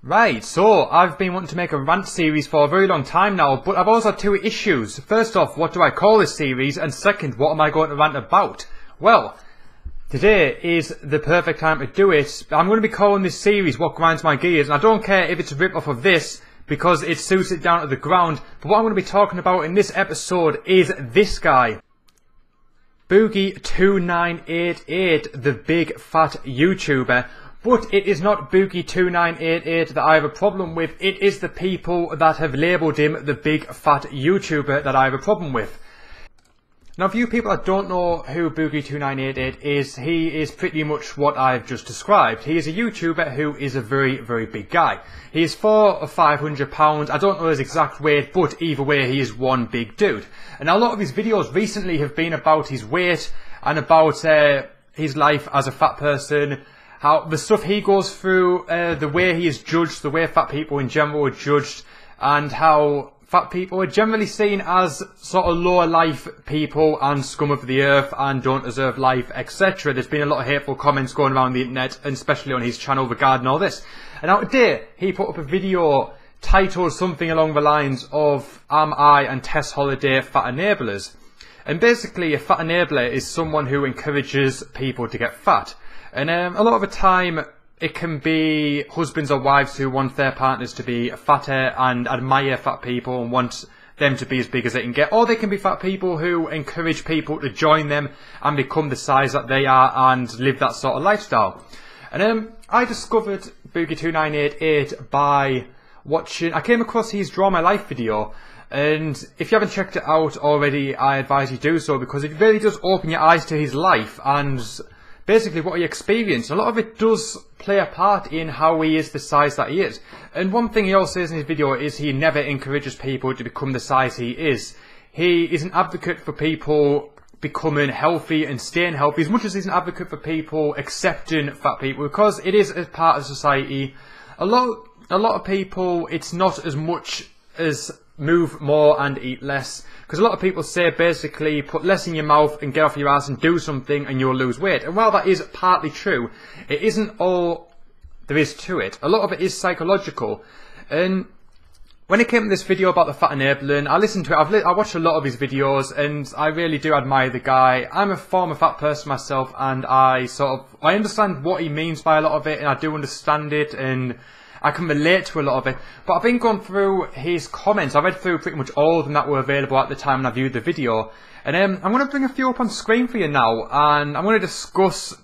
Right, so I've been wanting to make a rant series for a very long time now, but I've also had two issues. First off, what do I call this series? And second, what am I going to rant about? Well, today is the perfect time to do it. I'm going to be calling this series What Grinds My Gears, and I don't care if it's a rip-off of this, because it suits it down to the ground, but what I'm going to be talking about in this episode is this guy. Boogie2988, the big fat YouTuber. But it is not Boogie2988 that I have a problem with, it is the people that have labelled him the big fat YouTuber that I have a problem with. Now, for you people that don't know who Boogie2988 is, he is pretty much what I've just described. He is a YouTuber who is a very, very big guy. He is 400 or 500 pounds, I don't know his exact weight, but either way he is one big dude. And a lot of his videos recently have been about his weight and about his life as a fat person. How the stuff he goes through, the way he is judged, the way fat people in general are judged, and how fat people are generally seen as sort of lower life people and scum of the earth and don't deserve life, etc. There's been a lot of hateful comments going around the internet, and especially on his channel regarding all this. And now today, he put up a video titled something along the lines of, "Am I and Tess Holliday fat enablers?" And basically, a fat enabler is someone who encourages people to get fat. And a lot of the time, it can be husbands or wives who want their partners to be fatter and admire fat people and want them to be as big as they can get. Or they can be fat people who encourage people to join them and become the size that they are and live that sort of lifestyle. And I discovered Boogie2988 by watching, I came across his Draw My Life video. And if you haven't checked it out already, I advise you do so, because it really does open your eyes to his life and basically what he experienced. A lot of it does play a part in how he is the size that he is. And one thing he also says in his video is he never encourages people to become the size he is. He is an advocate for people becoming healthy and staying healthy, as much as he's an advocate for people accepting fat people, because it is a part of society. A lot of people, it's not as much as move more and eat less, because a lot of people say basically put less in your mouth and get off your ass and do something and you'll lose weight. And while that is partly true, it isn't all there is to it. A lot of it is psychological. And when it came to this video about the fat enabling, I listened to it, I watched a lot of his videos, and I really do admire the guy. I'm a former fat person myself, and I understand what he means by a lot of it, and I do understand it, and I can relate to a lot of it. But I've been going through his comments. I read through pretty much all of them that were available at the time when I viewed the video. And I'm going to bring a few up on screen for you now. And I'm going to discuss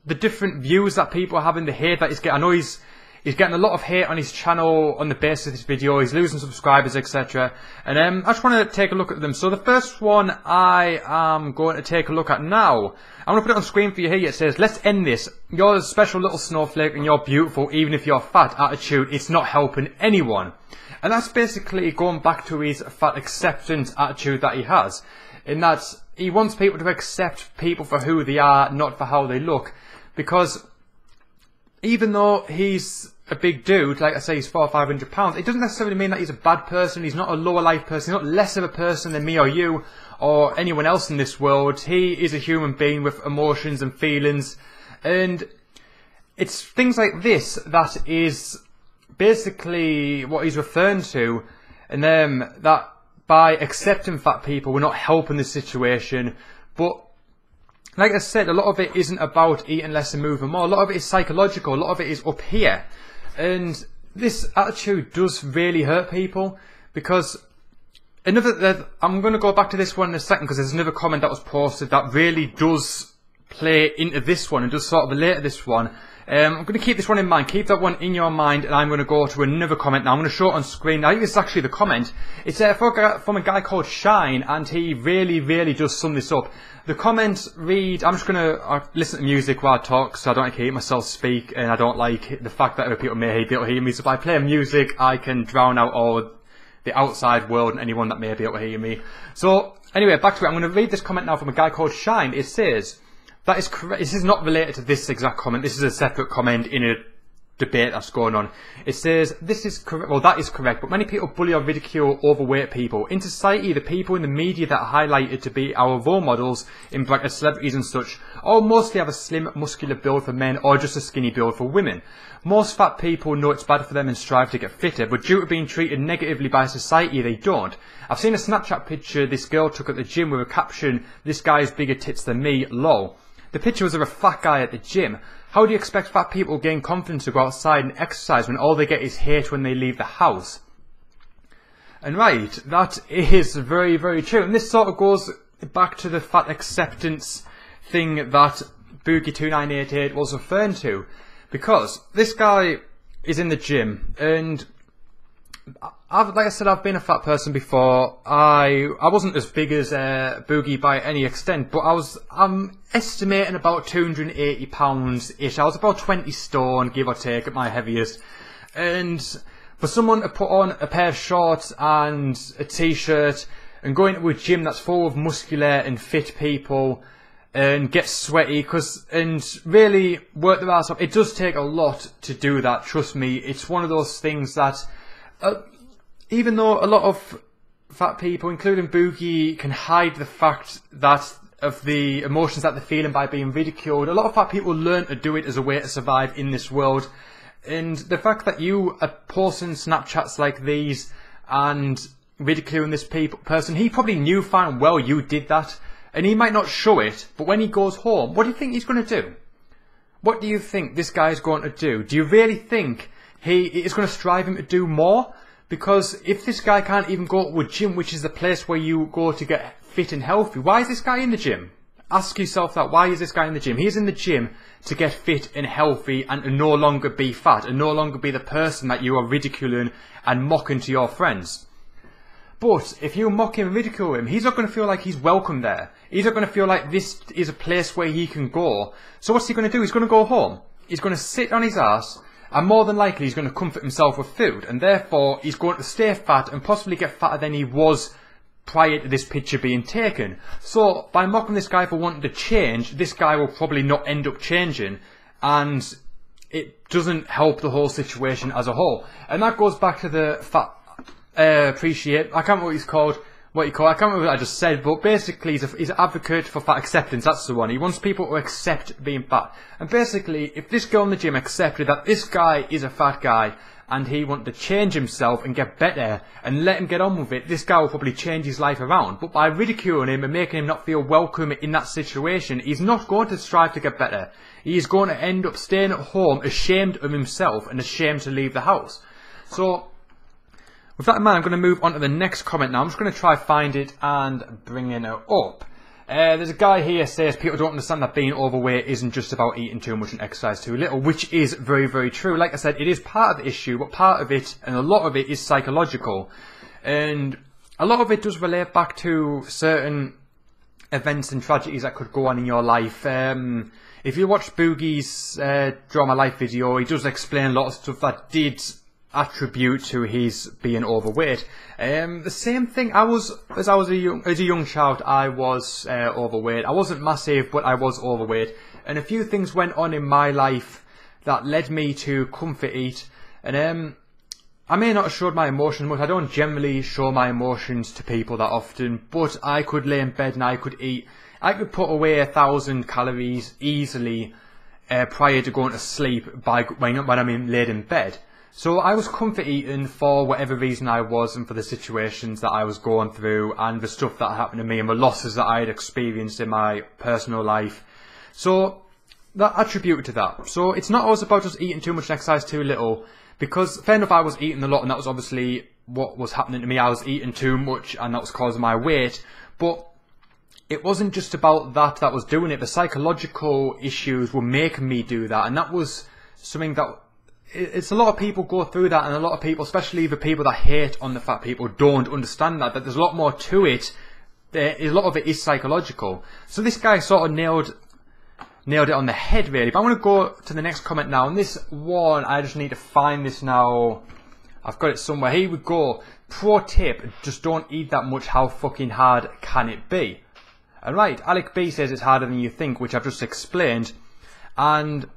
the different views that people are having, the hate that he's getting. I know he's getting a lot of hate on his channel on the basis of this video. He's losing subscribers, etc. And I just want to take a look at them. So the first one I am going to take a look at now. I'm going to put it on screen for you here. It says, "Let's end this. You're a special little snowflake and you're beautiful even if you're fat attitude. It's not helping anyone." And that's basically going back to his fat acceptance attitude that he has. In that he wants people to accept people for who they are, not for how they look. Because even though he's a big dude, like I say, he's 400 or 500 pounds, it doesn't necessarily mean that he's a bad person. He's not a lower life person. He's not less of a person than me or you or anyone else in this world. He is a human being with emotions and feelings, and it's things like this that is basically what he's referring to, and that by accepting fat people we're not helping the situation. But like I said, a lot of it isn't about eating less and moving more. A lot of it is psychological. A lot of it is up here. And this attitude does really hurt people, because I'm going to go back to this one in a second, because there's another comment that was posted that really does play into this one and does sort of relate to this one. I'm going to keep this one in mind. Keep that one in your mind, and I'm going to go to another comment now. I'm going to show it on screen. I think this is actually the comment. It's from a guy called Shine, and he really, really does sum this up. The comments read, I'm just going to listen to music while I talk, so I don't like hear myself speak, and I don't like the fact that other people may be able to hear me. So if I play music, I can drown out all the outside world and anyone that may be able to hear me. So anyway, back to it. I'm going to read this comment now from a guy called Shine. It says, "That is correct." This is not related to this exact comment. This is a separate comment in a debate that's going on. It says, this is correct, well that is correct, but many people bully or ridicule overweight people. In society, the people in the media that are highlighted to be our role models, in brackets celebrities and such, all mostly have a slim, muscular build for men or just a skinny build for women. Most fat people know it's bad for them and strive to get fitter, but due to being treated negatively by society, they don't. I've seen a Snapchat picture this girl took at the gym with a caption, "This guy's bigger tits than me, lol." The picture was of a fat guy at the gym. How do you expect fat people to gain confidence to go outside and exercise when all they get is hate when they leave the house? And right, that is very, very true. And this sort of goes back to the fat acceptance thing that Boogie2988 was referring to. Because this guy is in the gym, and like I said, I've been a fat person before. I wasn't as big as Boogie by any extent, but I'm estimating about 280 pounds-ish. I was about 20 stone, give or take, at my heaviest. And for someone to put on a pair of shorts and a t-shirt and go into a gym that's full of muscular and fit people and get sweaty and really work their ass off, it does take a lot to do that, trust me. It's one of those things that even though a lot of fat people, including Boogie, can hide the fact that of the emotions that they're feeling by being ridiculed, a lot of fat people learn to do it as a way to survive in this world. And the fact that you are posting Snapchats like these and ridiculing this person, he probably knew fine well you did that, and he might not show it, but when he goes home, what do you think he's going to do? What do you think this guy's going to do? Do you really think he is going to strive him to do more? Because if this guy can't even go to a gym, which is the place where you go to get fit and healthy, why is this guy in the gym? Ask yourself that. Why is this guy in the gym? He's in the gym to get fit and healthy and to no longer be fat and no longer be the person that you are ridiculing and mocking to your friends. But if you mock him and ridicule him, he's not going to feel like he's welcome there. He's not going to feel like this is a place where he can go. So what's he going to do? He's going to go home. He's going to sit on his ass, and more than likely he's going to comfort himself with food, and therefore he's going to stay fat and possibly get fatter than he was prior to this picture being taken. So by mocking this guy for wanting to change, this guy will probably not end up changing, and it doesn't help the whole situation as a whole. And that goes back to the fat appreciate, I can't remember what he's called, I can't remember what I just said, but basically he's an advocate for fat acceptance. That's the one. He wants people to accept being fat. And basically, if this girl in the gym accepted that this guy is a fat guy and he wanted to change himself and get better and let him get on with it, this guy will probably change his life around. But by ridiculing him and making him not feel welcome in that situation, he's not going to strive to get better. He is going to end up staying at home ashamed of himself and ashamed to leave the house. So with that in mind, I'm going to move on to the next comment now. I'm just going to try find it and bring it up. There's a guy here says people don't understand that being overweight isn't just about eating too much and exercise too little, which is very, very true. Like I said, it is part of the issue, but part of it, and a lot of it, is psychological. And a lot of it does relate back to certain events and tragedies that could go on in your life. If you watch Boogie's Draw My Life video, he does explain a lot of stuff that did attribute to his being overweight. The same thing, as a young child, I was overweight. I wasn't massive, but I was overweight. And a few things went on in my life that led me to comfort eat. And I may not have showed my emotions much. I don't generally show my emotions to people that often, but I could lay in bed and I could eat. I could put away 1,000 calories easily prior to going to sleep when I'm laid in bed. So I was comfort eating for whatever reason I was, and for the situations that I was going through and the stuff that happened to me and the losses that I had experienced in my personal life. So that attributed to that. So it's not always about just eating too much and exercise too little, because fair enough, I was eating a lot and that was obviously what was happening to me. I was eating too much and that was causing my weight. But it wasn't just about that was doing it. The psychological issues were making me do that, and that was something that it's a lot of people go through that, and a lot of people, especially the people that hate on the fat people, don't understand that there's a lot more to it. A lot of it is psychological. So this guy sort of nailed it on the head, really. But I'm going to go to the next comment now, and this one, I just need to find this now. I've got it somewhere. Here we go. Pro tip, just don't eat that much. How fucking hard can it be? Alright, Alec B says it's harder than you think, which I've just explained. And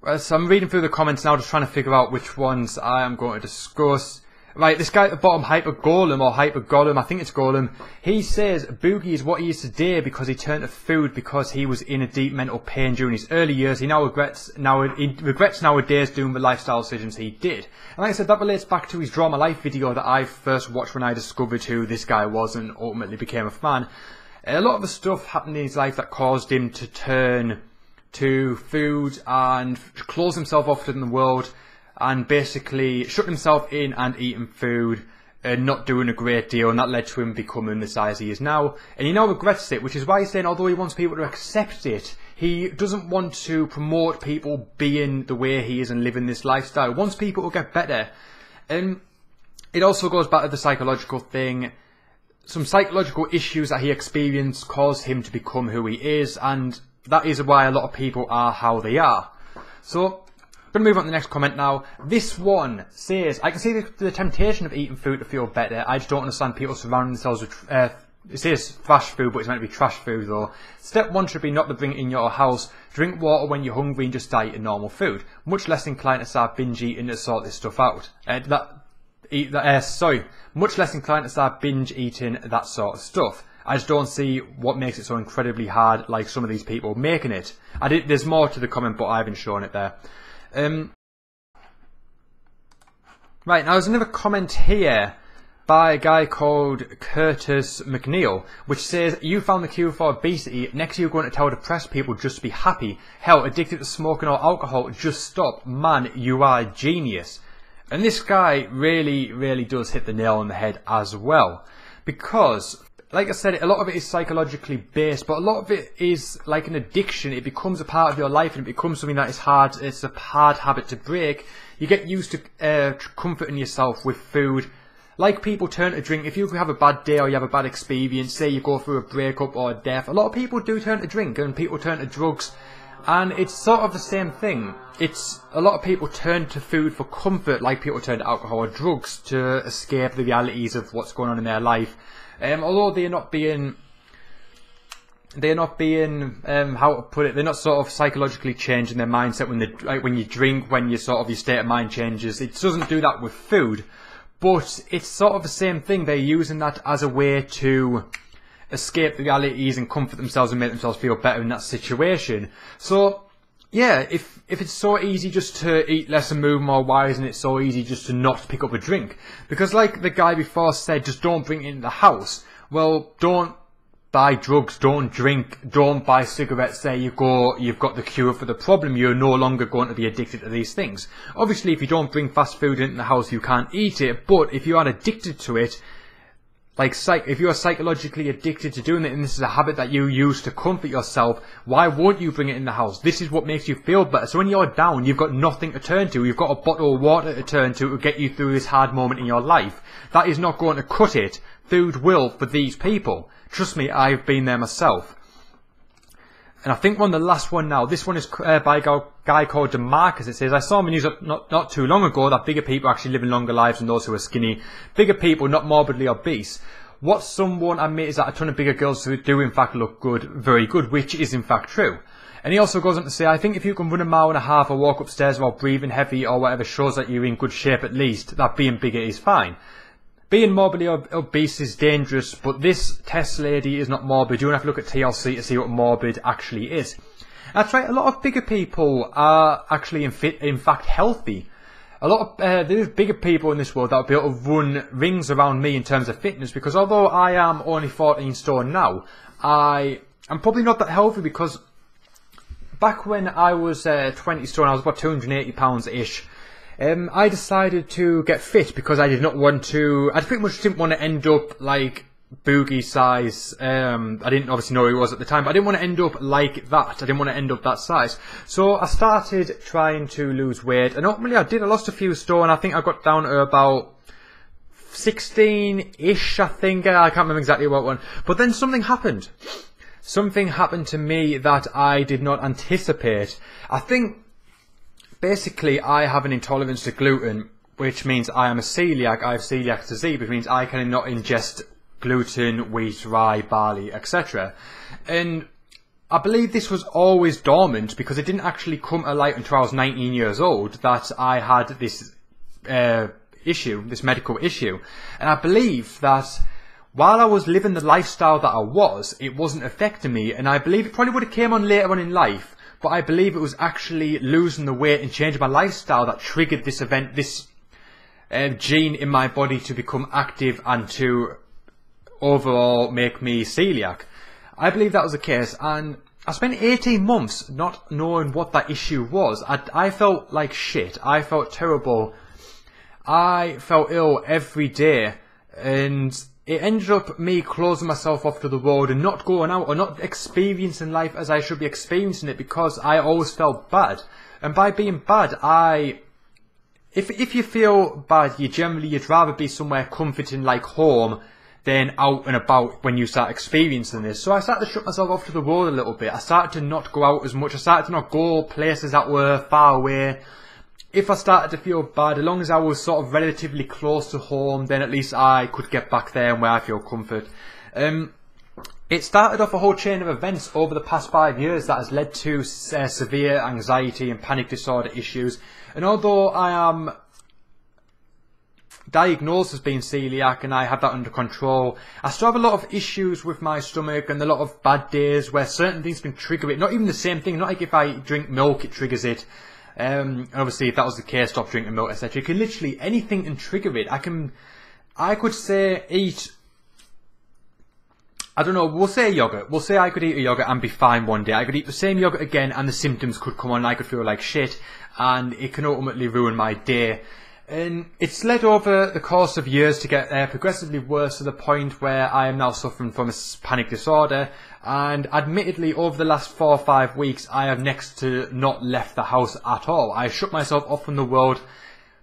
So I'm reading through the comments now, just trying to figure out which ones I am going to discuss. Right, this guy at the bottom, Hyper Golem, I think it's Golem, he says Boogie is what he is today because he turned to food because he was in a deep mental pain during his early years. He regrets nowadays doing the lifestyle decisions he did. And like I said, that relates back to his Draw My Life video that I first watched when I discovered who this guy was and ultimately became a fan. A lot of the stuff happened in his life that caused him to turn to food and close himself off to the world, and basically shut himself in and eating food and not doing a great deal, and that led to him becoming the size he is now. And he now regrets it, which is why he's saying although he wants people to accept it, he doesn't want to promote people being the way he is and living this lifestyle. He wants people to get better. And it also goes back to the psychological thing. Some psychological issues that he experienced caused him to become who he is, and that is why a lot of people are how they are. So, I'm going to move on to the next comment now. This one says, I can see the temptation of eating food to feel better. I just don't understand people surrounding themselves with, it says fast food, but it's meant to be trash food though. Step 1 should be not to bring it in your house. Drink water when you're hungry and just diet in normal food. Much less inclined to start binge eating to sort this stuff out. Much less inclined to start binge eating that sort of stuff. I just don't see what makes it so incredibly hard like some of these people making it. There's more to the comment, but I haven't shown it there. Right, now there's another comment here by a guy called Curtis McNeil, which says, you found the cure for obesity, next you're going to tell depressed people just to be happy. Hell, addicted to smoking or alcohol, just stop. Man, you are a genius. And this guy really, really does hit the nail on the head as well. Because, like I said, a lot of it is psychologically based, but a lot of it is like an addiction. It becomes a part of your life and it becomes something that is hard. It's a hard habit to break. You get used to comforting yourself with food. Like people turn to drink. If you have a bad day or you have a bad experience, say you go through a breakup or a death, a lot of people do turn to drink and people turn to drugs. And it's sort of the same thing. It's a lot of people turn to food for comfort, like people turn to alcohol or drugs to escape the realities of what's going on in their life. Although they're not being, how to put it, they're not sort of psychologically changing their mindset when you drink, when your state of mind changes. It doesn't do that with food, but it's sort of the same thing. They're using that as a way to escape the realities and comfort themselves and make themselves feel better in that situation. So, yeah, if it's so easy just to eat less and move more, why isn't it so easy just to not pick up a drink? Because like the guy before said, just don't bring it in the house. Well, don't buy drugs, don't drink, don't buy cigarettes. There you go, you've got the cure for the problem. You're no longer going to be addicted to these things. Obviously, if you don't bring fast food into the house, you can't eat it. But if you are addicted to it, like, if you are psychologically addicted to doing it and this is a habit that you use to comfort yourself, why won't you bring it in the house? This is what makes you feel better. So when you're down, you've got nothing to turn to. You've got a bottle of water to turn to get you through this hard moment in your life. That is not going to cut it. Food will for these people. Trust me, I've been there myself. And I think the last one now, this one is by a guy called DeMarcus. It says, I saw on the news not too long ago that bigger people are actually living longer lives than those who are skinny. Bigger people, not morbidly obese. What someone admit is that a ton of bigger girls who do in fact look good, very good, which is in fact true. And he also goes on to say, I think if you can run a mile and a half or walk upstairs while breathing heavy or whatever shows that you're in good shape at least, that being bigger is fine. Being morbidly obese is dangerous, but this Tess lady is not morbid. You don't have to look at TLC to see what morbid actually is. That's right, a lot of bigger people are actually in fact healthy. A lot of there's bigger people in this world that will be able to run rings around me in terms of fitness, because although I am only 14 stone now, I'm probably not that healthy, because back when I was 20 stone, I was about 280 pounds-ish. I decided to get fit because I did not want to, I pretty much didn't want to end up like Boogie size. I didn't obviously know who he was at the time, but I didn't want to end up like that. I didn't want to end up that size. So I started trying to lose weight, and ultimately I did. I lost a few stone. I think I got down to about 16-ish, I think. I can't remember exactly what one. But then something happened. Something happened to me that I did not anticipate. I think basically I have an intolerance to gluten, which means I am a celiac. I have celiac disease, which means I cannot ingest gluten, wheat, rye, barley, etc. And I believe this was always dormant because it didn't actually come to light until I was 19 years old that I had this issue, this medical issue. And I believe that while I was living the lifestyle that I was, it wasn't affecting me. And I believe it probably would have came on later on in life, but I believe it was actually losing the weight and changing my lifestyle that triggered this event, this gene in my body to become active and to overall make me celiac. I believe that was the case, and I spent 18 months not knowing what that issue was. I felt like shit. I felt terrible. I felt ill every day, and it ended up me closing myself off to the world and not going out or not experiencing life as I should be experiencing it because I always felt bad. And by being bad, if you feel bad, you'd rather be somewhere comforting like home than out and about when you start experiencing this. So I started to shut myself off to the world a little bit. I started to not go out as much. I started to not go places that were far away. If I started to feel bad, as long as I was sort of relatively close to home, then at least I could get back there and where I feel comfort. It started off a whole chain of events over the past 5 years that has led to severe anxiety and panic disorder issues. And although I am diagnosed as being celiac and I have that under control, I still have a lot of issues with my stomach and a lot of bad days where certain things can trigger it. Not even the same thing, not like if I drink milk it triggers it. Obviously if that was the case, stop drinking milk, etc. You can literally, anything can trigger it. I could say eat, I don't know, we'll say yogurt. We'll say I could eat a yogurt and be fine one day. I could eat the same yogurt again and the symptoms could come on and I could feel like shit and it can ultimately ruin my day. And it's led over the course of years to get progressively worse to the point where I am now suffering from a panic disorder. And admittedly, over the last 4 or 5 weeks, I have next to not left the house at all. I shut myself off from the world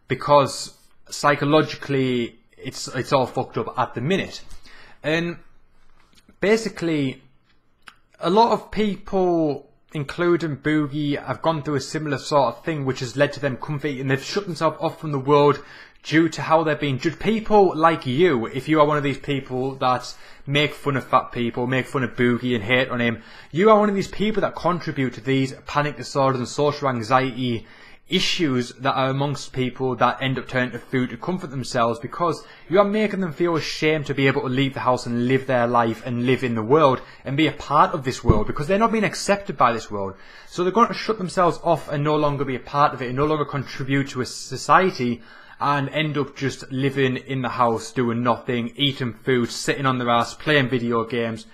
because psychologically it's all fucked up at the minute. And basically, a lot of people, including Boogie, have gone through a similar sort of thing, which has led to them comfort, and they've shut themselves off from the world due to how they're being judged. People like you, if you are one of these people that make fun of fat people, make fun of Boogie and hate on him, you are one of these people that contribute to these panic disorders and social anxiety issues that are amongst people that end up turning to food to comfort themselves, because you are making them feel ashamed to be able to leave the house and live their life and live in the world and be a part of this world, because they're not being accepted by this world. So they're going to shut themselves off and no longer be a part of it and no longer contribute to a society and end up just living in the house, doing nothing, eating food, sitting on their ass, playing video games.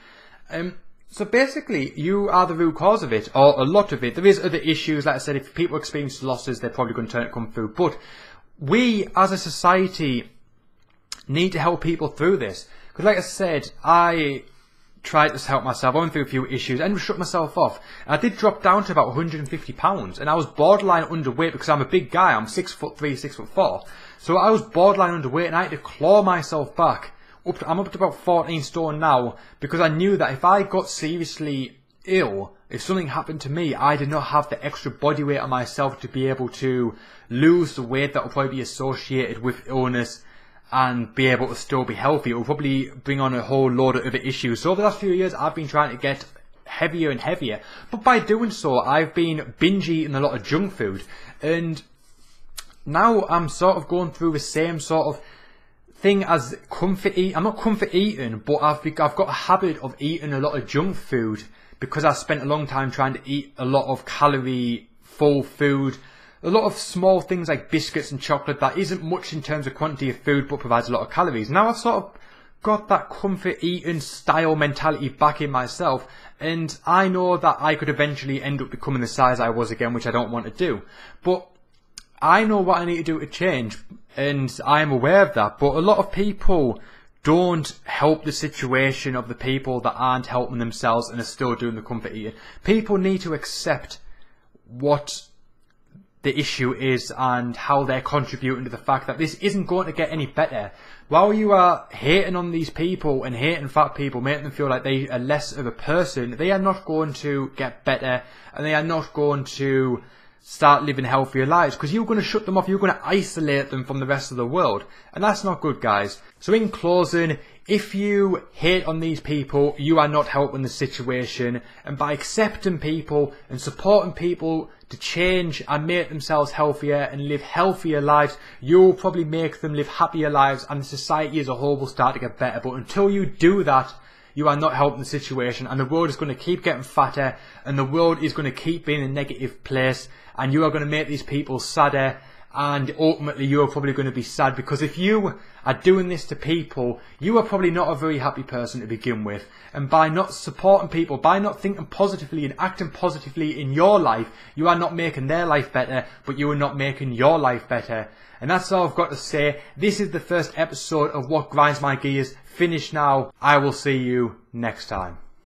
So basically, you are the root cause of it, or a lot of it. There is other issues, like I said, if people experience losses, they're probably going to turn to kung fu. But we, as a society, need to help people through this. Because like I said, I tried to help myself. I went through a few issues and shut myself off. And I did drop down to about 150 pounds. And I was borderline underweight because I'm a big guy. I'm 6'3", 6'4". So I was borderline underweight and I had to claw myself back. I'm up to about 14 stone now, because I knew that if I got seriously ill, if something happened to me, I did not have the extra body weight on myself to be able to lose the weight that will probably be associated with illness and be able to still be healthy. It will probably bring on a whole load of other issues. So over the last few years, I've been trying to get heavier and heavier. But by doing so, I've been binge eating a lot of junk food. And now I'm sort of going through the same sort of thing as comfort eating. I'm not comfort eating, but I've got a habit of eating a lot of junk food because I spent a long time trying to eat a lot of calorie full food, a lot of small things like biscuits and chocolate that isn't much in terms of quantity of food but provides a lot of calories. Now I've sort of got that comfort eating style mentality back in myself, and I know that I could eventually end up becoming the size I was again, which I don't want to do. But I know what I need to do to change, and I am aware of that. But a lot of people don't help the situation of the people that aren't helping themselves and are still doing the comfort eating. People need to accept what the issue is and how they're contributing to the fact that this isn't going to get any better. While you are hating on these people and hating fat people, making them feel like they are less of a person, they are not going to get better, and they are not going to start living healthier lives, because you're going to shut them off, you're going to isolate them from the rest of the world, and that's not good, guys. So in closing, if you hate on these people, you are not helping the situation, and by accepting people and supporting people to change and make themselves healthier and live healthier lives, you'll probably make them live happier lives, and the society as a whole will start to get better. But until you do that, you are not helping the situation, and the world is going to keep getting fatter, and the world is going to keep being a negative place, and you are going to make these people sadder, and ultimately you are probably going to be sad, because if you are doing this to people, you are probably not a very happy person to begin with, and by not supporting people, by not thinking positively and acting positively in your life, you are not making their life better, but you are not making your life better. And that's all I've got to say. This is the first episode of What Grinds My Gears. Finished now. I will see you next time.